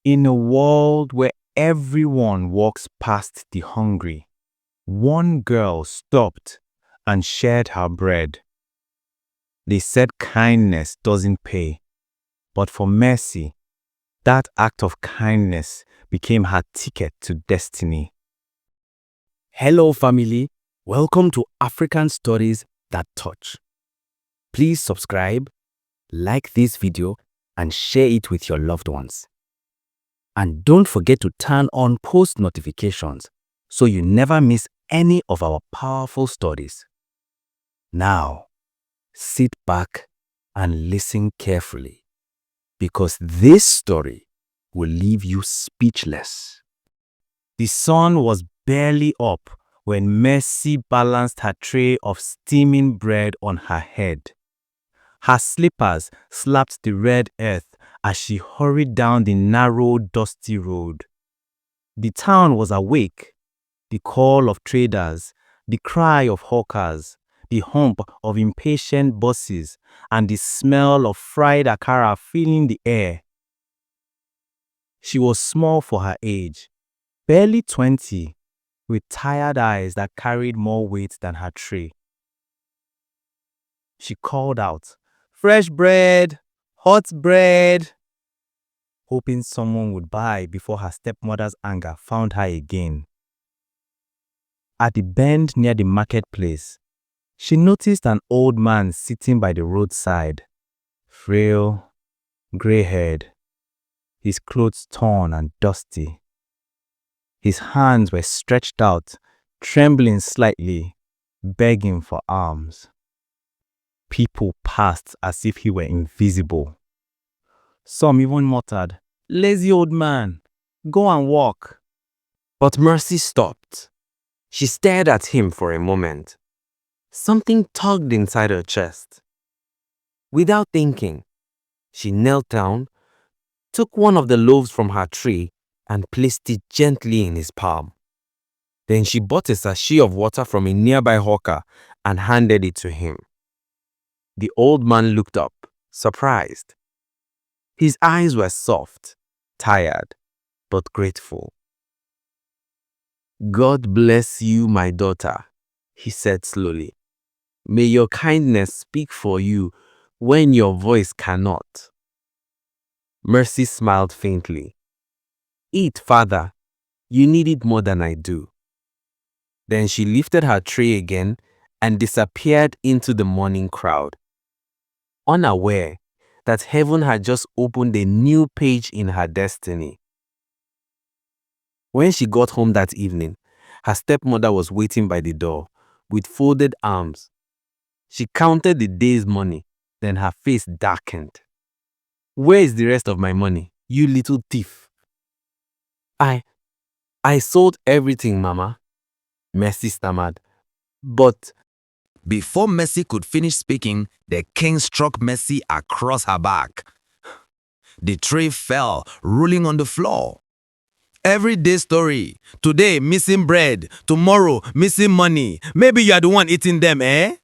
In a world where everyone walks past the hungry, one girl stopped and shared her bread. They said kindness doesn't pay, but for Mercy, that act of kindness became her ticket to destiny. Hello, family. Welcome to African Stories That Touch. Please subscribe, like this video, and share it with your loved ones. And don't forget to turn on post notifications so you never miss any of our powerful stories. Now, sit back and listen carefully, because this story will leave you speechless. The sun was barely up when Mercy balanced her tray of steaming bread on her head. Her slippers slapped the red earth as she hurried down the narrow, dusty road. The town was awake. The call of traders, the cry of hawkers, the hump of impatient buses, and the smell of fried akara filling the air. She was small for her age, barely 20, with tired eyes that carried more weight than her tray. She called out, "Fresh bread! Hot bread!" hoping someone would buy before her stepmother's anger found her again. At the bend near the marketplace, she noticed an old man sitting by the roadside, frail, gray-haired, his clothes torn and dusty. His hands were stretched out, trembling slightly, begging for alms. People passed as if he were invisible. Some even muttered, "Lazy old man, go and walk." But Mercy stopped. She stared at him for a moment. Something tugged inside her chest. Without thinking, she knelt down, took one of the loaves from her tray, and placed it gently in his palm. Then she bought a sachet of water from a nearby hawker and handed it to him. The old man looked up, surprised. His eyes were soft, tired, but grateful. "God bless you, my daughter," he said slowly. "May your kindness speak for you when your voice cannot." Mercy smiled faintly. "Eat, father. You need it more than I do." Then she lifted her tray again and disappeared into the morning crowd, unaware that heaven had just opened a new page in her destiny. When she got home that evening, her stepmother was waiting by the door with folded arms. She counted the day's money, then her face darkened. "Where is the rest of my money, you little thief?" I sold everything, Mama," Mercy stammered. "But..." Before Mercy could finish speaking, the king struck Mercy across her back. The tray fell, rolling on the floor. Everyday story. Today, missing bread. Tomorrow, missing money. Maybe you are the one eating them, eh?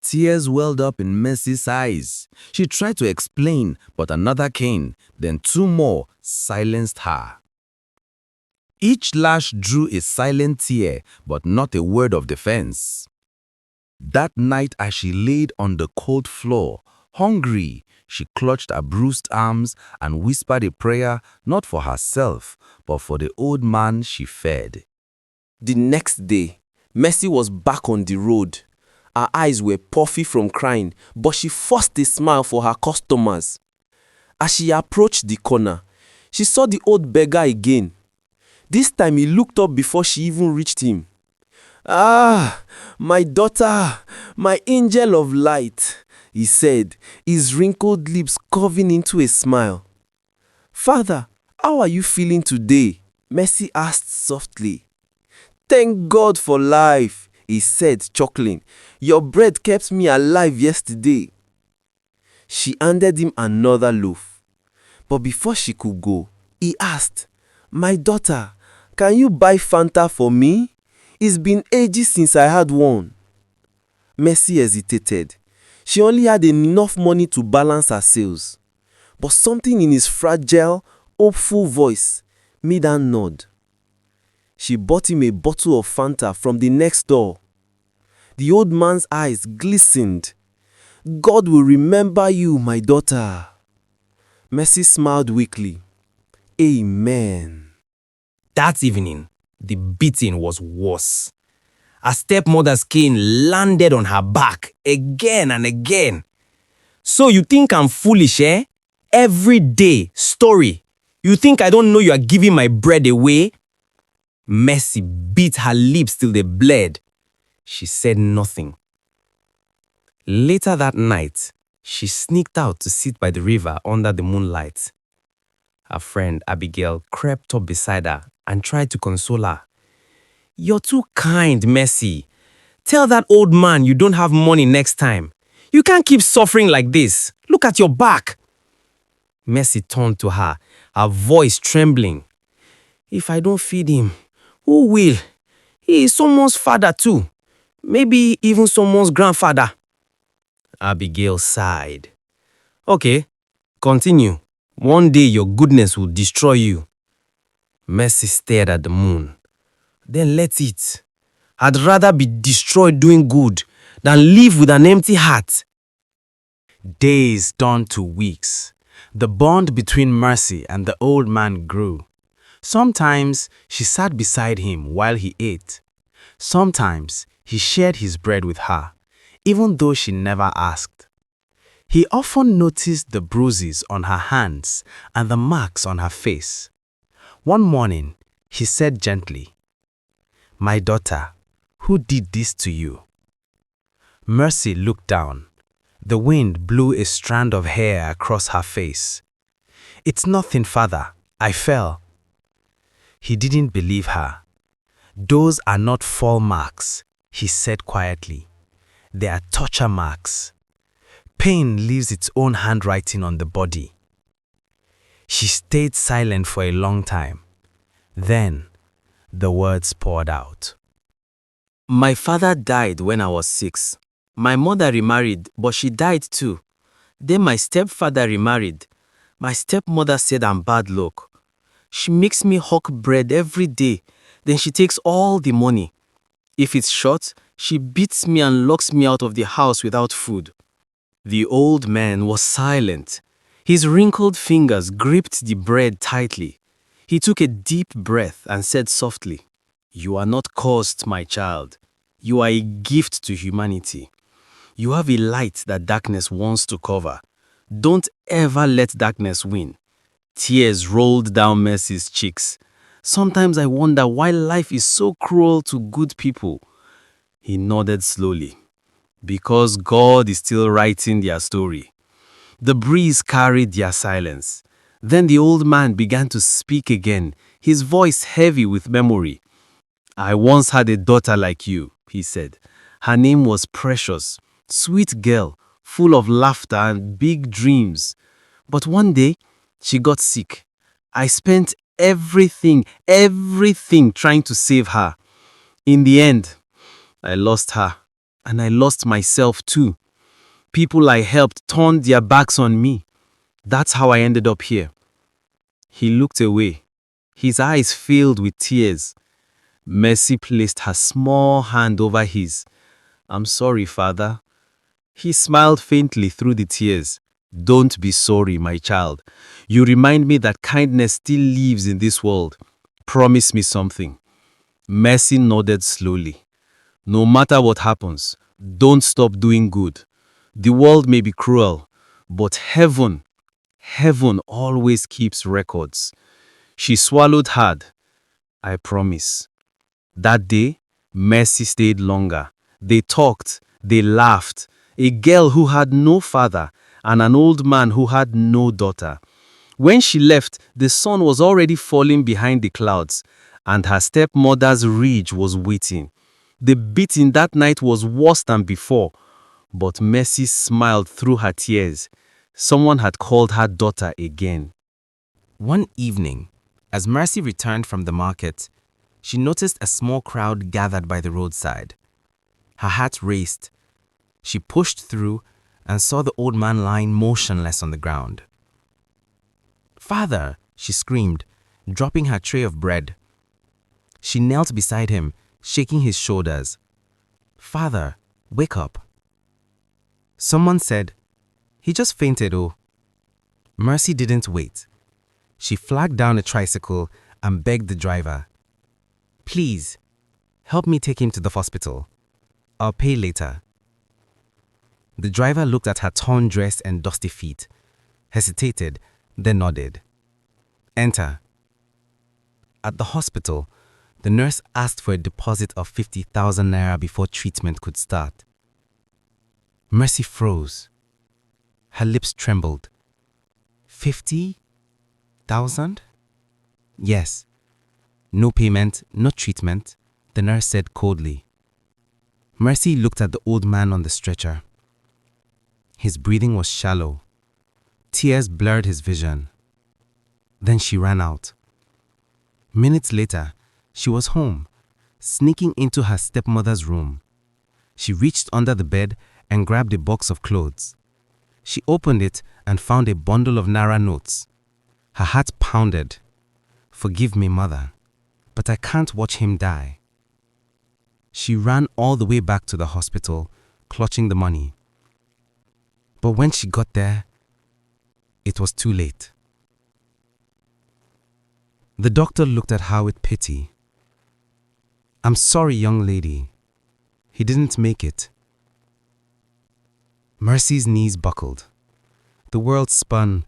Tears welled up in Mercy's eyes. She tried to explain, but another cane, then two more, silenced her. Each lash drew a silent tear, but not a word of defense. That night, as she laid on the cold floor, hungry, she clutched her bruised arms and whispered a prayer not for herself, but for the old man she fed. The next day, Mercy was back on the road. Her eyes were puffy from crying, but she forced a smile for her customers. As she approached the corner, she saw the old beggar again. This time he looked up before she even reached him. "Ah, my daughter, my angel of light," he said, his wrinkled lips curving into a smile. "Father, how are you feeling today?" Mercy asked softly. "Thank God for life," he said, chuckling. "Your bread kept me alive yesterday." She handed him another loaf. But before she could go, he asked, "My daughter, can you buy Fanta for me? It's been ages since I had one." Mercy hesitated. She only had enough money to balance her sales. But something in his fragile, hopeful voice made her nod. She bought him a bottle of Fanta from the next door. The old man's eyes glistened. God will remember you, my daughter. Mercy smiled weakly. Amen. That evening, the beating was worse. Her stepmother's cane landed on her back again and again. So you think I'm foolish, eh? Every day, story. You think I don't know you are giving my bread away? Mercy beat her lips till they bled. She said nothing. Later that night, she sneaked out to sit by the river under the moonlight. Her friend Abigail crept up beside her and tried to console her. You're too kind, Mercy. Tell that old man you don't have money next time. You can't keep suffering like this. Look at your back. Mercy turned to her, her voice trembling. If I don't feed him, who will? He is someone's father too. Maybe even someone's grandfather. Abigail sighed. Okay, continue. One day your goodness will destroy you. Mercy stared at the moon. Then let it. I'd rather be destroyed doing good than live with an empty heart. Days turned to weeks. The bond between Mercy and the old man grew. Sometimes she sat beside him while he ate. Sometimes he shared his bread with her, even though she never asked. He often noticed the bruises on her hands and the marks on her face. One morning, he said gently, "My daughter, who did this to you?" Mercy looked down. The wind blew a strand of hair across her face. "It's nothing, father. I fell." He didn't believe her. "Those are not fall marks," he said quietly. "They are torture marks. Pain leaves its own handwriting on the body." She stayed silent for a long time. Then, the words poured out. My father died when I was 6. My mother remarried, but she died too. Then my stepfather remarried. My stepmother said I'm bad luck. She makes me hawk bread every day. Then she takes all the money. If it's short, she beats me and locks me out of the house without food. The old man was silent. His wrinkled fingers gripped the bread tightly. He took a deep breath and said softly, "You are not cursed, my child. You are a gift to humanity. You have a light that darkness wants to cover. Don't ever let darkness win." Tears rolled down Mercy's cheeks. Sometimes I wonder why life is so cruel to good people. He nodded slowly. Because God is still writing their story. The breeze carried their silence. Then the old man began to speak again, his voice heavy with memory. "I once had a daughter like you," he said. "Her name was Precious, sweet girl, full of laughter and big dreams. But one day, she got sick. I spent everything trying to save her. In the end, I lost her, and I lost myself too. People I helped turned their backs on me. That's how I ended up here." He looked away, his eyes filled with tears. Mercy placed her small hand over his. "I'm sorry, father." He smiled faintly through the tears. "Don't be sorry, my child. You remind me that kindness still lives in this world. Promise me something." Mercy nodded slowly. "No matter what happens, don't stop doing good. The world may be cruel, but heaven always keeps records." She swallowed hard. "I promise." That day, Mercy stayed longer. They talked, they laughed. A girl who had no father and an old man who had no daughter. When she left, the sun was already falling behind the clouds, and her stepmother's rage was waiting. The beating that night was worse than before, but Mercy smiled through her tears. Someone had called her daughter again. One evening, as Mercy returned from the market, she noticed a small crowd gathered by the roadside. Her heart raced. She pushed through and saw the old man lying motionless on the ground. "Father, she screamed, dropping her tray of bread. She knelt beside him, shaking his shoulders. "Father, wake up." Someone said, "He just fainted, oh." Mercy didn't wait. She flagged down a tricycle and begged the driver, "Please, help me take him to the hospital. I'll pay later." The driver looked at her torn dress and dusty feet, hesitated, then nodded. "Enter." At the hospital, the nurse asked for a deposit of 50,000 naira before treatment could start. Mercy froze. Her lips trembled. 50,000? Yes. No payment, no treatment, the nurse said coldly. Mercy looked at the old man on the stretcher. His breathing was shallow. Tears blurred his vision. Then she ran out. Minutes later, she was home, sneaking into her stepmother's room. She reached under the bed and grabbed a box of clothes. She opened it and found a bundle of naira notes. Her heart pounded. "Forgive me, mother, but I can't watch him die." She ran all the way back to the hospital, clutching the money. But when she got there, it was too late. The doctor looked at her with pity. "I'm sorry, young lady. He didn't make it." Mercy's knees buckled. The world spun.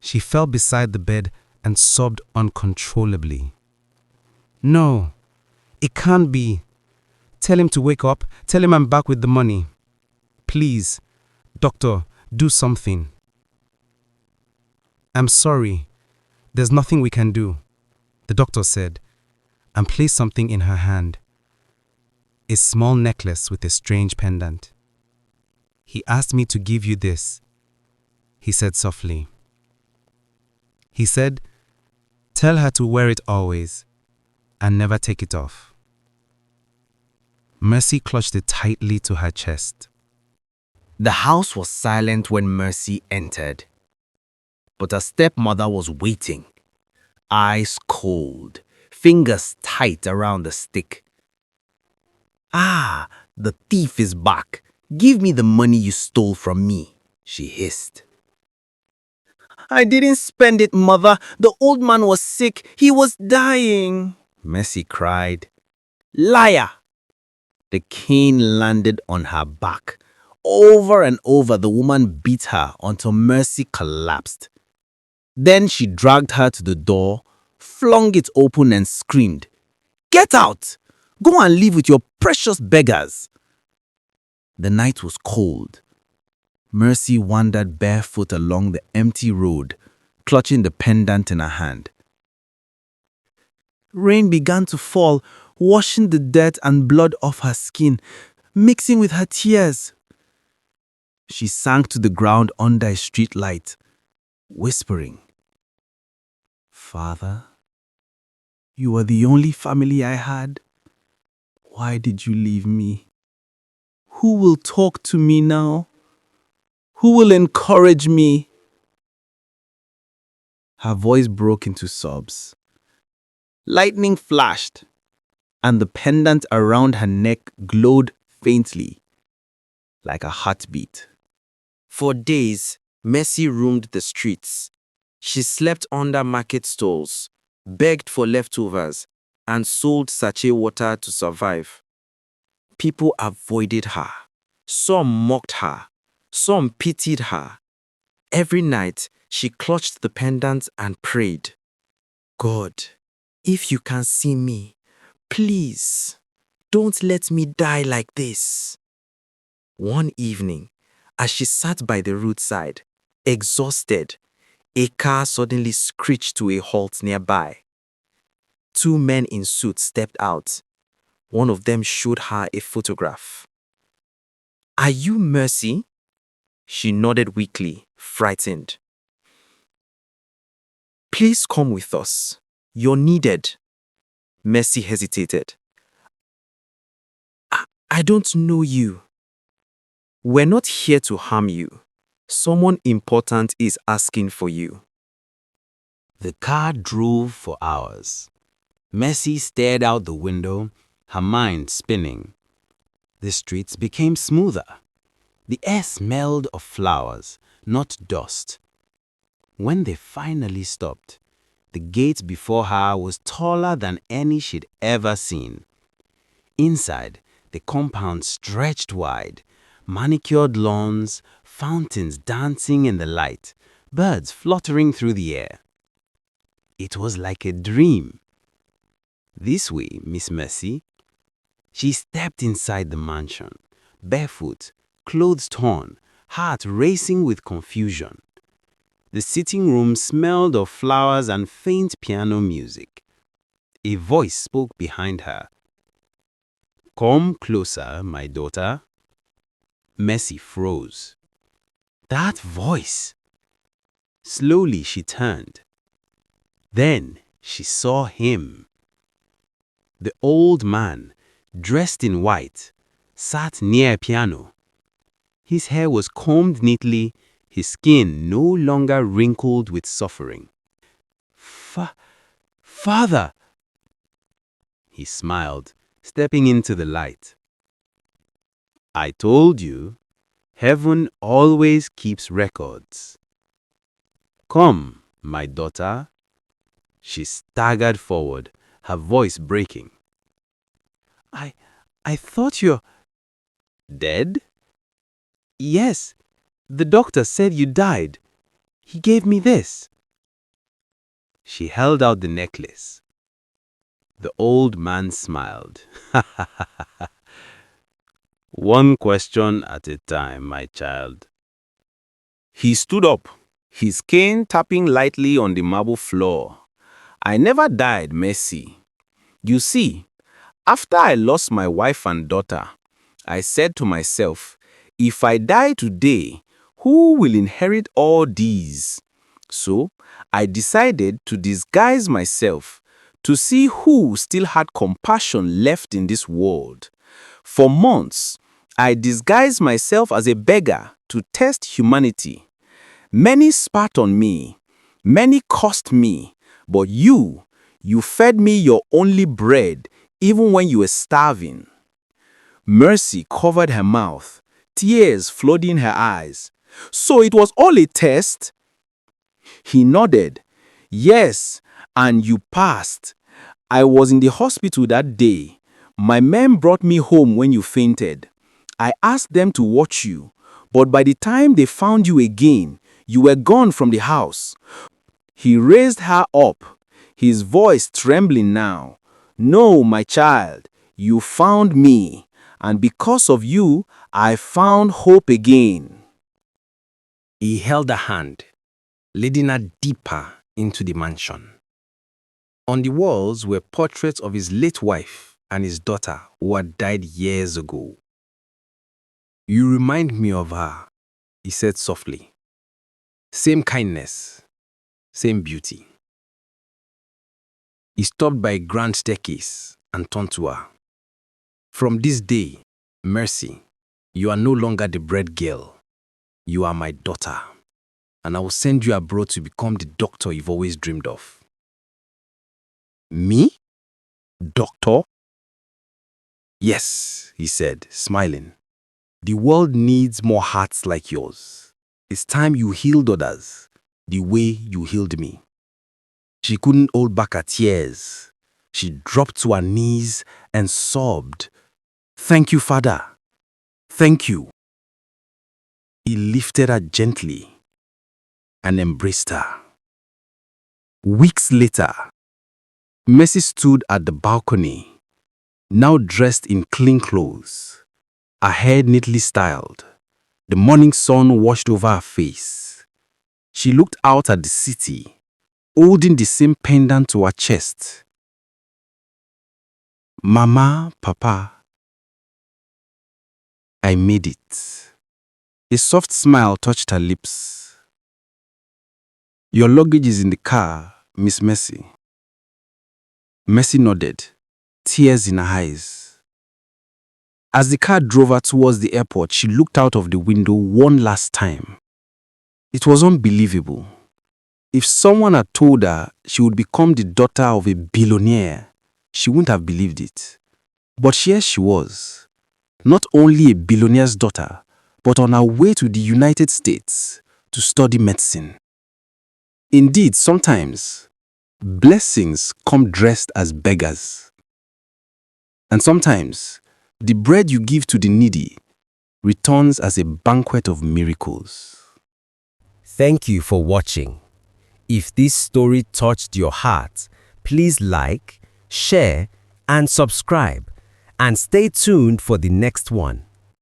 She fell beside the bed and sobbed uncontrollably. "No, it can't be. Tell him to wake up. Tell him I'm back with the money. Please, doctor, do something." "I'm sorry. There's nothing we can do," the doctor said, and placed something in her hand. A small necklace with a strange pendant. "He asked me to give you this," he said softly. He said, "Tell her to wear it always and never take it off." Mercy clutched it tightly to her chest. The house was silent when Mercy entered. But her stepmother was waiting, eyes cold, fingers tight around the stick. "Ah, the thief is back. Give me the money you stole from me," she hissed. "I didn't spend it, mother. The old man was sick. He was dying," Mercy cried. "Liar!" The cane landed on her back. Over and over, the woman beat her until Mercy collapsed. Then she dragged her to the door, flung it open and screamed, "Get out! Go and live with your precious beggars!" The night was cold. Mercy wandered barefoot along the empty road, clutching the pendant in her hand. Rain began to fall, washing the dirt and blood off her skin, mixing with her tears. She sank to the ground under a street light, whispering, "Father, you were the only family I had. Why did you leave me? Who will talk to me now? Who will encourage me?" Her voice broke into sobs. Lightning flashed, and the pendant around her neck glowed faintly, like a heartbeat. For days, Mercy roamed the streets. She slept under market stalls, begged for leftovers, and sold sachet water to survive. People avoided her. Some mocked her. Some pitied her. Every night, she clutched the pendant and prayed, "God, if you can see me, please, don't let me die like this." One evening, as she sat by the roadside, exhausted, a car suddenly screeched to a halt nearby. Two men in suits stepped out. One of them showed her a photograph. "Are you Mercy?" She nodded weakly, frightened. "Please come with us. You're needed." Mercy hesitated. I don't know you." "We're not here to harm you. Someone important is asking for you." The car drove for hours. Mercy stared out the window, her mind spinning. The streets became smoother. The air smelled of flowers, not dust. When they finally stopped, the gate before her was taller than any she'd ever seen. Inside, the compound stretched wide, manicured lawns, fountains dancing in the light, birds fluttering through the air. It was like a dream. This way, Miss Mercy. She stepped inside the mansion, barefoot, clothes torn, heart racing with confusion. The sitting room smelled of flowers and faint piano music. A voice spoke behind her. "Come closer, my daughter." Mercy froze. That voice! Slowly she turned. Then she saw him. The old man, dressed in white, sat near a piano. His hair was combed neatly, his skin no longer wrinkled with suffering. Father! He smiled, stepping into the light. "I told you, heaven always keeps records. Come, my daughter." She staggered forward, her voice breaking. I thought you're dead? Yes, the doctor said you died. He gave me this. She held out the necklace. The old man smiled. "One question at a time, my child." He stood up, his cane tapping lightly on the marble floor. "I never died, Mercy. You see, after I lost my wife and daughter, I said to myself, if I die today, who will inherit all these? So, I decided to disguise myself to see who still had compassion left in this world. For months, I disguised myself as a beggar to test humanity. Many spat on me, many cursed me, but you fed me your only bread even when you were starving." Mercy covered her mouth, tears flooding her eyes. "So it was all a test?" He nodded. "Yes, and you passed. I was in the hospital that day. My men brought me home when you fainted. I asked them to watch you, but by the time they found you again, you were gone from the house." He raised her up, his voice trembling now. "No, my child, you found me, and because of you, I found hope again." He held her hand, leading her deeper into the mansion. On the walls were portraits of his late wife and his daughter who had died years ago. "You remind me of her," he said softly. "Same kindness, same beauty." He stopped by a grand staircase and turned to her. "From this day, Mercy, you are no longer the bread girl. You are my daughter, and I will send you abroad to become the doctor you've always dreamed of." "Me? Doctor?" "Yes," he said, smiling. "The world needs more hearts like yours. It's time you healed others the way you healed me." She couldn't hold back her tears. She dropped to her knees and sobbed. "Thank you, Father. Thank you." He lifted her gently and embraced her. Weeks later, Mercy stood at the balcony, now dressed in clean clothes, her hair neatly styled. The morning sun washed over her face. She looked out at the city, holding the same pendant to her chest. "Mama, Papa, I made it." A soft smile touched her lips. "Your luggage is in the car, Miss Mercy." Mercy nodded, tears in her eyes. As the car drove her towards the airport, she looked out of the window one last time. It was unbelievable. If someone had told her she would become the daughter of a billionaire, she wouldn't have believed it. But here she was, not only a billionaire's daughter, but on her way to the United States to study medicine. Indeed, sometimes, blessings come dressed as beggars. And sometimes, the bread you give to the needy returns as a banquet of miracles. Thank you for watching. If this story touched your heart, please like, share, and subscribe. And stay tuned for the next one.